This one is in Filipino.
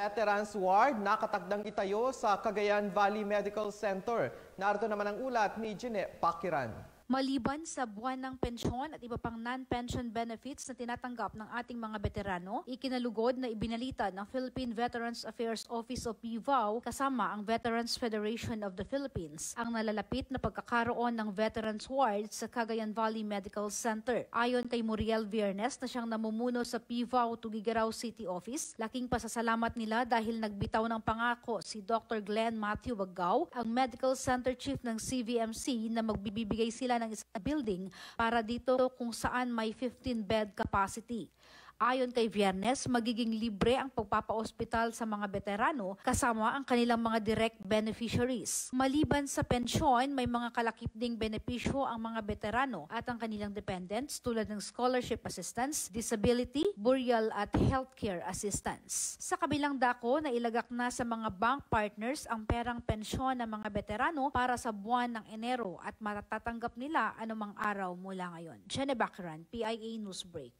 Veterans Ward nakatagdang itayo sa Cagayan Valley Medical Center. Narito naman ang ulat ni Jeanette Pakiran. Maliban sa buwan ng pensyon at iba pang non-pension benefits na tinatanggap ng ating mga veterano, ikinalugod na ibinalita ng Philippine Veterans Affairs Office o PVAO kasama ang Veterans Federation of the Philippines ang nalalapit na pagkakaroon ng Veterans Ward sa Cagayan Valley Medical Center. Ayon kay Muriel Viernes na siyang namumuno sa PVAO Tugigaraw City Office, laking pasasalamat nila dahil nagbitaw ng pangako si Dr. Glenn Matthew Bagao, ang Medical Center Chief ng CVMC, na magbibigay sila ng isang building para dito kung saan may 15-bed capacity. Ayon kay Viernes, magiging libre ang pagpapaospital sa mga veterano kasama ang kanilang mga direct beneficiaries. Maliban sa pensyon, may mga kalakip ding benepisyo ang mga veterano at ang kanilang dependents tulad ng scholarship assistance, disability, burial at healthcare assistance. Sa kabilang dako, nailagak na sa mga bank partners ang perang pensyon ng mga veterano para sa buwan ng Enero at matatanggap nila anumang araw mula ngayon. Jeanette Pakiran, PIA Newsbreak.